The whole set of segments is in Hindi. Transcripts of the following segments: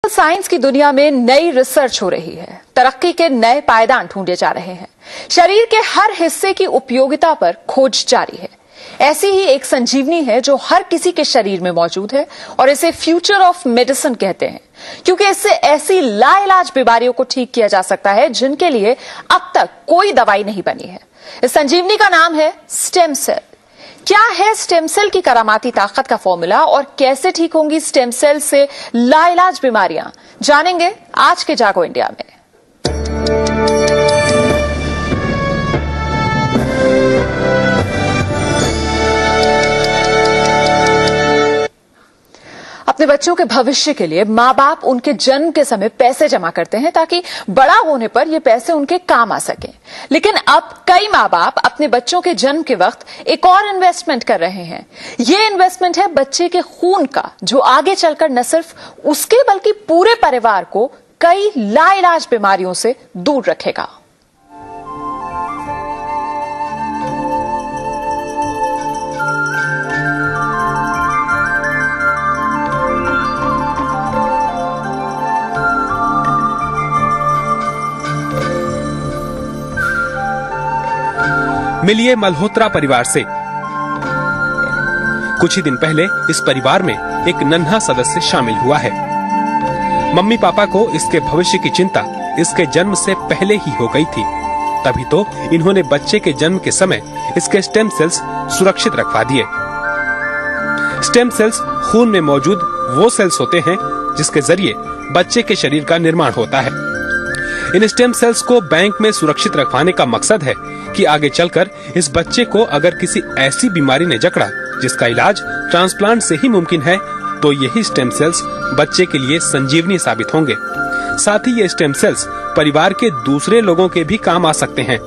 साइंस की दुनिया में नई रिसर्च हो रही है, तरक्की के नए पायदान ढूंढे जा रहे हैं। शरीर के हर हिस्से की उपयोगिता पर खोज जारी है। ऐसी ही एक संजीवनी है जो हर किसी के शरीर में मौजूद है और इसे फ्यूचर ऑफ मेडिसिन कहते हैं, क्योंकि इससे ऐसी लाइलाज बीमारियों को ठीक किया जा सकता है जिनके लिए अब तक कोई दवाई नहीं बनी है। इस संजीवनी का नाम है स्टेम सेल। क्या है स्टेम सेल की करामाती ताकत का फॉर्मूला और कैसे ठीक होंगी स्टेम सेल से लाइलाज बीमारियां, जानेंगे आज के जागो इंडिया में। अपने बच्चों के भविष्य के लिए माँ बाप उनके जन्म के समय पैसे जमा करते हैं ताकि बड़ा होने पर ये पैसे उनके काम आ सके। लेकिन अब कई माँ बाप अपने बच्चों के जन्म के वक्त एक और इन्वेस्टमेंट कर रहे हैं। ये इन्वेस्टमेंट है बच्चे के खून का, जो आगे चलकर न सिर्फ उसके बल्कि पूरे परिवार को कई लाइलाज बीमारियों से दूर रखेगा। मिलिए मल्होत्रा परिवार से। कुछ ही दिन पहले इस परिवार में एक नन्हा सदस्य शामिल हुआ है। मम्मी पापा को इसके भविष्य की चिंता इसके जन्म से पहले ही हो गई थी, तभी तो इन्होंने बच्चे के जन्म के समय इसके स्टेम सेल्स सुरक्षित रखवा दिए। स्टेम सेल्स खून में मौजूद वो सेल्स होते हैं जिसके जरिए बच्चे के शरीर का निर्माण होता है। इन स्टेम सेल्स को बैंक में सुरक्षित रखवाने का मकसद है कि आगे चलकर इस बच्चे को अगर किसी ऐसी बीमारी ने जकड़ा जिसका इलाज ट्रांसप्लांट से ही मुमकिन है, तो यही स्टेम सेल्स बच्चे के लिए संजीवनी साबित होंगे। साथ ही ये स्टेम सेल्स परिवार के दूसरे लोगों के भी काम आ सकते हैं।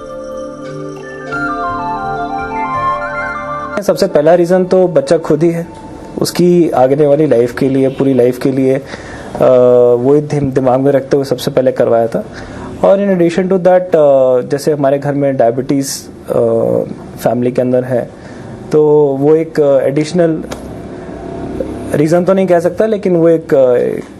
सबसे पहला रीजन तो बच्चा खुद ही है, उसकी आगे वाली लाइफ के लिए, पूरी लाइफ के लिए वो दिमाग में रखते हुए सबसे पहले करवाया था। और इन एडिशन टू दैट, जैसे हमारे घर में डायबिटीज फैमिली के अंदर है, तो वो एक एडिशनल रीजन तो नहीं कह सकता, लेकिन वो एक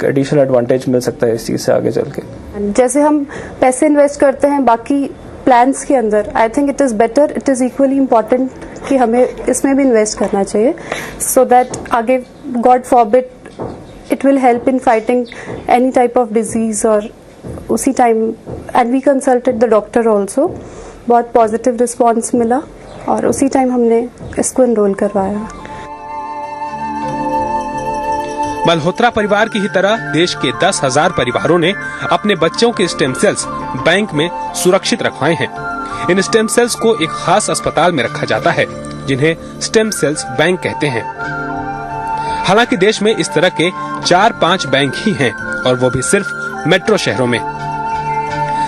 एडिशनल एडवांटेज मिल सकता है इस चीज से आगे चल के। जैसे हम पैसे इन्वेस्ट करते हैं बाकी प्लान्स के अंदर, I think it is better, it is equally important कि हमें इसमें भी इन्वेस्ट करना चाहिए, सो दैट आगे God forbid it will help in fighting any type of disease. और उसी time and we consulted the doctor also, बहुत पॉजिटिव रिस्पॉन्स मिला और उसी टाइम हमने इसको एनरोल करवाया। मल्होत्रा परिवार की ही तरह देश के 10,000 परिवारों ने अपने बच्चों के स्टेम सेल्स बैंक में सुरक्षित रखवाए हैं। इन स्टेम सेल्स को एक खास अस्पताल में रखा जाता है, जिन्हें स्टेम सेल्स बैंक कहते हैं। हालांकि देश में इस तरह के 4-5 बैंक ही हैं, और वो भी सिर्फ मेट्रो शहरों में।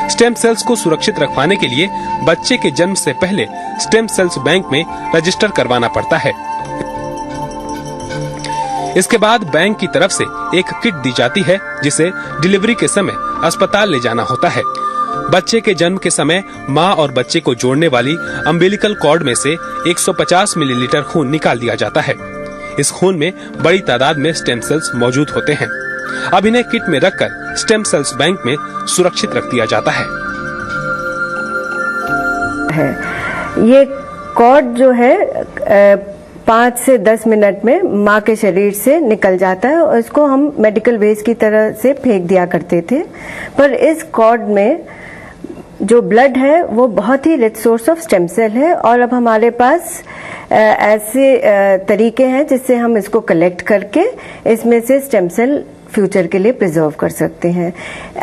स्टेम सेल्स को सुरक्षित रखवाने के लिए बच्चे के जन्म से पहले स्टेम सेल्स बैंक में रजिस्टर करवाना पड़ता है। इसके बाद बैंक की तरफ से एक किट दी जाती है, जिसे डिलीवरी के समय अस्पताल ले जाना होता है। बच्चे के जन्म के समय माँ और बच्चे को जोड़ने वाली अम्बिलिकल कॉर्ड में से 150 मिलीलीटर खून निकाल दिया जाता है। इस खून में बड़ी तादाद में स्टेम सेल्स मौजूद होते हैं। अब इन्हें किट में रखकर स्टेम सेल्स बैंक में सुरक्षित रख दिया जाता है। ये कॉर्ड जो है 5 से 10 मिनट में माँ के शरीर से निकल जाता है और इसको हम मेडिकल वेस्ट की तरह से फेंक दिया करते थे। पर इस कॉर्ड में जो ब्लड है वो बहुत ही rich source of stem cell है, और अब हमारे पास ऐसे तरीके हैं जिससे हम इसको कलेक्ट करके इसमें से स्टेम सेल फ्यूचर के लिए प्रिजर्व कर सकते हैं।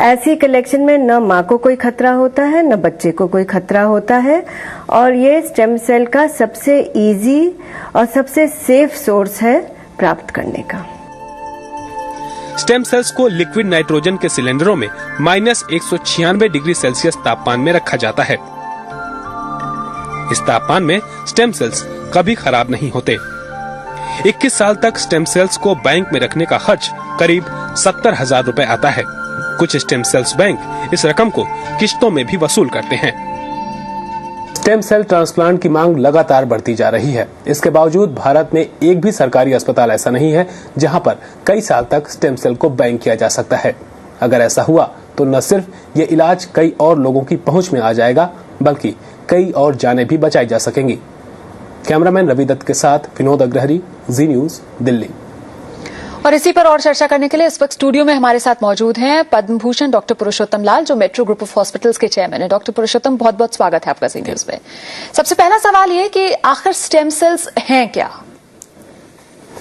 ऐसी कलेक्शन में न माँ को कोई खतरा होता है, न बच्चे को कोई खतरा होता है, और ये स्टेम सेल का सबसे इजी और सबसे सेफ सोर्स है प्राप्त करने का। स्टेम सेल्स को लिक्विड नाइट्रोजन के सिलेंडरों में -196 डिग्री सेल्सियस तापमान में रखा जाता है। इस तापमान में स्टेम सेल्स कभी खराब नहीं होते। 21 साल तक स्टेम सेल्स को बैंक में रखने का खर्च करीब 70,000 रुपए आता है। कुछ स्टेम सेल्स बैंक इस रकम को किश्तों में भी वसूल करते हैं। स्टेम सेल ट्रांसप्लांट की मांग लगातार बढ़ती जा रही है। इसके बावजूद भारत में एक भी सरकारी अस्पताल ऐसा नहीं है जहां पर कई साल तक स्टेम सेल को बैंक किया जा सकता है। अगर ऐसा हुआ तो न सिर्फ ये इलाज कई और लोगों की पहुंच में आ जाएगा, बल्कि कई और जानें भी बचाई जा सकेंगी। कैमरामैन रवि दत्त के साथ विनोद अग्रहरी, जी न्यूज, दिल्ली। और इसी पर और चर्चा करने के लिए इस वक्त स्टूडियो में हमारे साथ मौजूद हैं पद्म भूषण डॉक्टर पुरुषोत्तम लाल, जो मेट्रो ग्रुप ऑफ हॉस्पिटल्स के चेयरमैन है। डॉक्टर पुरुषोत्तम, बहुत बहुत स्वागत है आपका जी न्यूज में। सबसे पहला सवाल ये कि आखिर स्टेम सेल्स हैं क्या?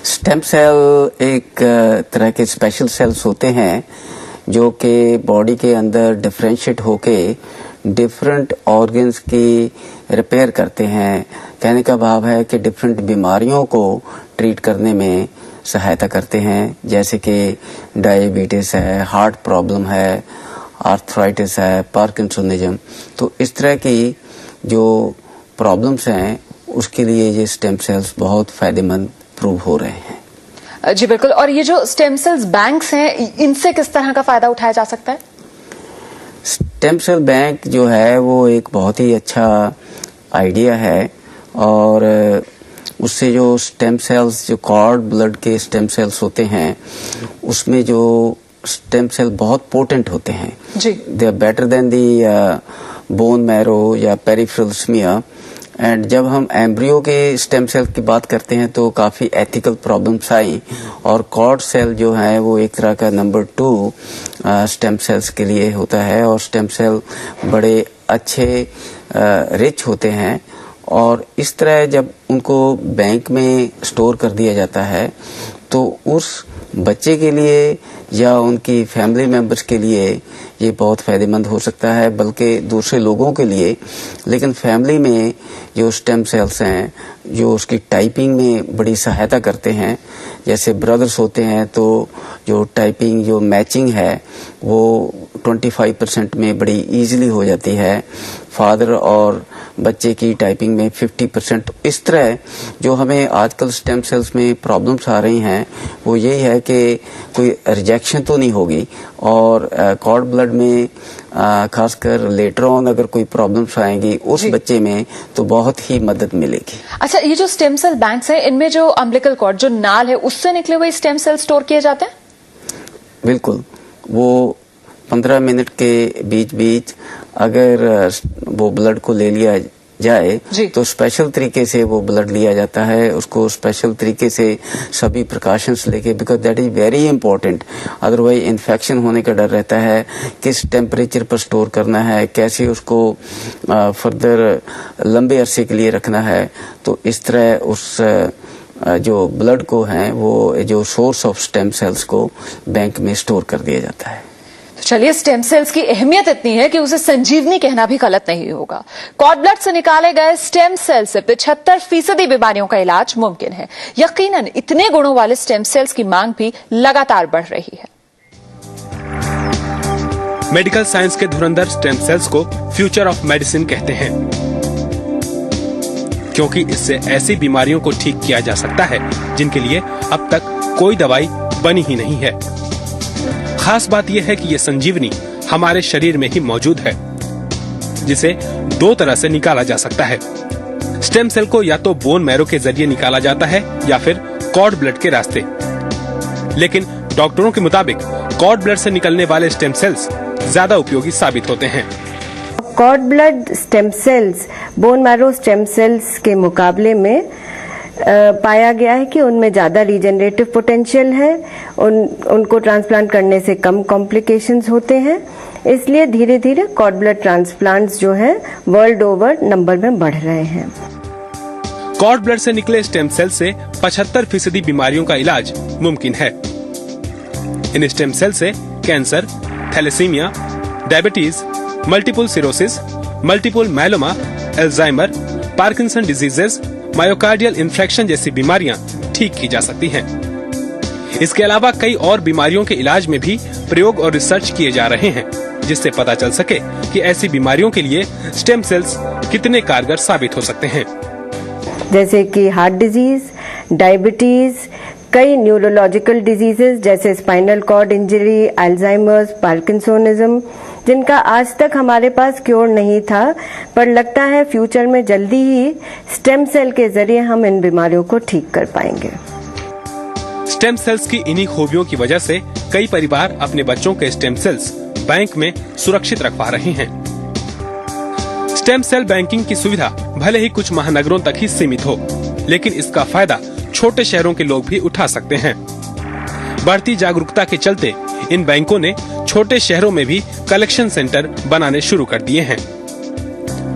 स्टेम सेल एक तरह के स्पेशल सेल्स होते हैं जो कि बॉडी के अंदर डिफरेंशिएट होके डिफरेंट ऑर्गन्स की रिपेयर करते हैं। कहने का भाव है कि डिफरेंट बीमारियों को ट्रीट करने में सहायता करते हैं, जैसे कि डायबिटीज है, हार्ट प्रॉब्लम है, आर्थराइटिस है, पार्किंसोनिज्म। तो इस तरह की जो प्रॉब्लम्स हैं उसके लिए ये स्टेम सेल्स बहुत फायदेमंद प्रूव हो रहे हैं। जी बिल्कुल। और ये जो स्टेम सेल्स बैंक्स हैं, इनसे किस तरह का फायदा उठाया जा सकता है? स्टेम सेल बैंक जो है वो एक बहुत ही अच्छा आइडिया है, और उससे जो स्टेम सेल्स, जो कॉर्ड ब्लड के स्टेम सेल्स होते हैं, उसमें जो स्टेम सेल बहुत पोटेंट होते हैं जी। They are better than the bone marrow या पेरिफेरल स्मीयर। एंड जब हम एम्ब्रियो के स्टेम सेल की बात करते हैं तो काफी एथिकल प्रॉब्लम्स आई, और कॉर्ड सेल जो है वो एक तरह का नंबर 2 स्टेम सेल्स के लिए होता है, और स्टेम सेल बड़े अच्छे रिच होते हैं। और इस तरह जब उनको बैंक में स्टोर कर दिया जाता है तो उस बच्चे के लिए या उनकी फैमिली मेंबर्स के लिए ये बहुत फायदेमंद हो सकता है, बल्कि दूसरे लोगों के लिए। लेकिन फैमिली में जो स्टेम सेल्स हैं जो उसकी टाइपिंग में बड़ी सहायता करते हैं, जैसे ब्रदर्स होते हैं तो जो टाइपिंग, जो मैचिंग है वो 25% में बड़ी इजीली हो जाती है, फादर और बच्चे की टाइपिंग में 50%। इस तरह जो हमें आजकल स्टेम सेल्स में प्रॉब्लम्स आ रही हैं वो यही है कि कोई रिजेक्शन तो नहीं होगी, और कॉर्ड ब्लड में खासकर लेटर ऑन अगर कोई प्रॉब्लम्स आएंगी उस बच्चे में तो बहुत ही मदद मिलेगी। अच्छा, ये जो स्टेम सेल बैंक्स हैं, इनमें जो अम्बिलिकल कॉर्ड, जो नाल है, उससे निकले हुए स्टेम सेल स्टोर किए जाते हैं? बिल्कुल। वो 15 मिनट के बीच बीच अगर वो ब्लड को ले लिया जाए तो स्पेशल तरीके से वो ब्लड लिया जाता है, उसको स्पेशल तरीके से सभी प्रिकॉशंस लेके, because that is very important. Otherwise infection होने का डर रहता है, किस टेम्परेचर पर स्टोर करना है, कैसे उसको फर्दर लंबे अरसे के लिए रखना है। तो इस तरह उस जो ब्लड को है वो जो सोर्स ऑफ स्टेम सेल्स को बैंक में स्टोर कर दिया जाता है। तो चलिए, स्टेम सेल्स की अहमियत इतनी है कि उसे संजीवनी कहना भी गलत नहीं होगा। कॉर्ड ब्लड से निकाले गए स्टेम सेल से 75% बीमारियों का इलाज मुमकिन है। यकीनन इतने गुणों वाले स्टेम सेल्स की मांग भी लगातार बढ़ रही है। मेडिकल साइंस के धुरंधर स्टेम सेल्स को फ्यूचर ऑफ मेडिसिन कहते हैं, क्योंकि इससे ऐसी बीमारियों को ठीक किया जा सकता है जिनके लिए अब तक कोई दवाई बनी ही नहीं है। खास बात यह है कि यह संजीवनी हमारे शरीर में ही मौजूद है, जिसे 2 तरह से निकाला जा सकता है। स्टेम सेल को या तो बोन मैरो के जरिए निकाला जाता है या फिर कॉर्ड ब्लड के रास्ते। लेकिन डॉक्टरों के मुताबिक कॉर्ड ब्लड से निकलने वाले स्टेम सेल्स ज्यादा उपयोगी साबित होते हैं। Cord blood stem cells bone marrow stem cells के मुकाबले में पाया गया है कि उनमें ज्यादा रीजनरेटिव पोटेंशियल है, उनको ट्रांसप्लांट करने से कम कॉम्प्लिकेशंस होते हैं। इसलिए धीरे धीरे कॉर्ड ब्लड ट्रांसप्लांट्स जो है वर्ल्ड ओवर नंबर में बढ़ रहे हैं। कॉर्ड ब्लड से निकले स्टेम सेल से 75% बीमारियों का इलाज मुमकिन है। इन स्टेम सेल से cancer, thalassemia, diabetes, multiple sclerosis, multiple myeloma, Alzheimer, Parkinson diseases, myocardial infection जैसी बीमारियां ठीक की जा सकती हैं। इसके अलावा कई और बीमारियों के इलाज में भी प्रयोग और रिसर्च किए जा रहे हैं, जिससे पता चल सके कि ऐसी बीमारियों के लिए स्टेम सेल्स कितने कारगर साबित हो सकते हैं। जैसे कि हार्ट डिजीज, डायबिटीज, कई न्यूरोलॉजिकल डिजीजेस जैसे spinal cord injury, Alzheimer's, Parkinsonism, जिनका आज तक हमारे पास क्योर नहीं था, पर लगता है फ्यूचर में जल्दी ही स्टेम सेल के जरिए हम इन बीमारियों को ठीक कर पाएंगे। स्टेम सेल्स की इन्हीं खूबियों की वजह से कई परिवार अपने बच्चों के स्टेम सेल्स बैंक में सुरक्षित रखवा रहे हैं। स्टेम सेल बैंकिंग की सुविधा भले ही कुछ महानगरों तक ही सीमित हो, लेकिन इसका फायदा छोटे शहरों के लोग भी उठा सकते हैं। बढ़ती जागरूकता के चलते इन बैंकों ने छोटे शहरों में भी कलेक्शन सेंटर बनाने शुरू कर दिए हैं।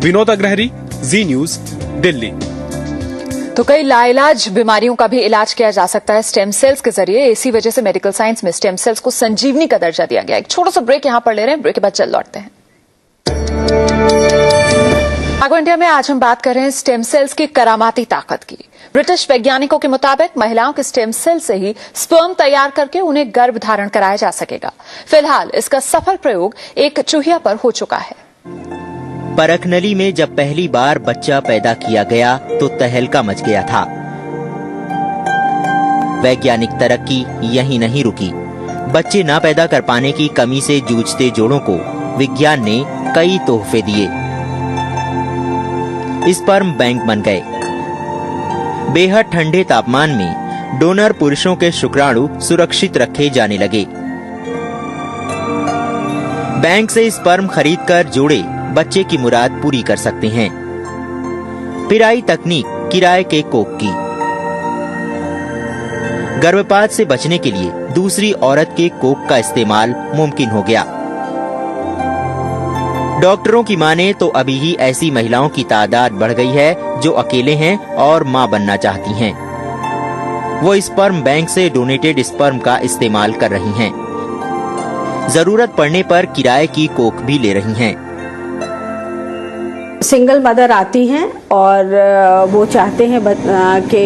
विनोद अग्रहरी, जी न्यूज, दिल्ली। तो कई लाइलाज बीमारियों का भी इलाज किया जा सकता है स्टेम सेल्स के जरिए। इसी वजह से मेडिकल साइंस में स्टेम सेल्स को संजीवनी का दर्जा दिया गया। एक छोटा सा ब्रेक यहां पर ले रहे हैं, ब्रेक के बाद चल लौटते हैं। आगो इंडिया में आज हम बात कर रहे हैं स्टेम सेल्स की करामाती ताकत की। ब्रिटिश वैज्ञानिकों के मुताबिक महिलाओं के स्टेम सेल से ही स्पर्म तैयार करके उन्हें गर्भ धारण कराया जा सकेगा। फिलहाल इसका सफल प्रयोग एक चूहिया पर हो चुका है। परखनली में जब पहली बार बच्चा पैदा किया गया तो तहलका मच गया था। वैज्ञानिक तरक्की यहीं नहीं रुकी। बच्चे न पैदा कर पाने की कमी से जूझते जोड़ों को विज्ञान ने कई तोहफे दिए। स्पर्म बैंक बन गए। बेहद ठंडे तापमान में डोनर पुरुषों के शुक्राणु सुरक्षित रखे जाने लगे। बैंक से स्पर्म खरीदकर जोड़े बच्चे की मुराद पूरी कर सकते हैं। फिर आई तकनीक किराए के कोख की। गर्भपात से बचने के लिए दूसरी औरत के कोख का इस्तेमाल मुमकिन हो गया। डॉक्टरों की माने तो अभी ही ऐसी महिलाओं की तादाद बढ़ गई है जो अकेले हैं और मां बनना चाहती हैं। वो स्पर्म बैंक से डोनेटेड स्पर्म का इस्तेमाल कर रही हैं। जरूरत पड़ने पर किराए की कोख भी ले रही हैं। सिंगल मदर आती हैं और वो चाहते हैं कि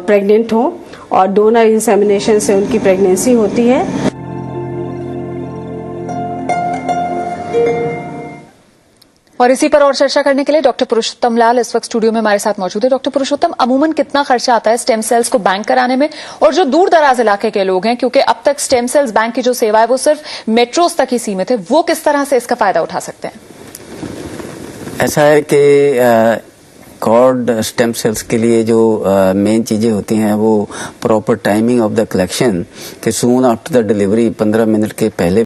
प्रेग्नेंट हों और डोनर इंसेमिनेशन से उनकी प्रेगनेंसी होती है। और इसी पर और चर्चा करने के लिए डॉक्टर पुरुषोत्तम लाल इस वक्त स्टूडियो में हमारे साथ मौजूद है। डॉक्टर पुरुषोत्तम, अमूमन कितना खर्चा आता है स्टेम सेल्स को बैंक कराने में? और जो दूर दराज इलाके के लोग हैं, क्योंकि अब तक स्टेम सेल्स बैंक की जो सेवा है वो सिर्फ मेट्रोज तक ही सीमित है, वो किस तरह से इसका फायदा उठा सकते हैं? ऐसा है कि कॉर्ड स्टेम सेल्स के लिए जो मेन चीजें होती हैं वो proper timing of the collection, कि soon after the delivery 15 minute के पहले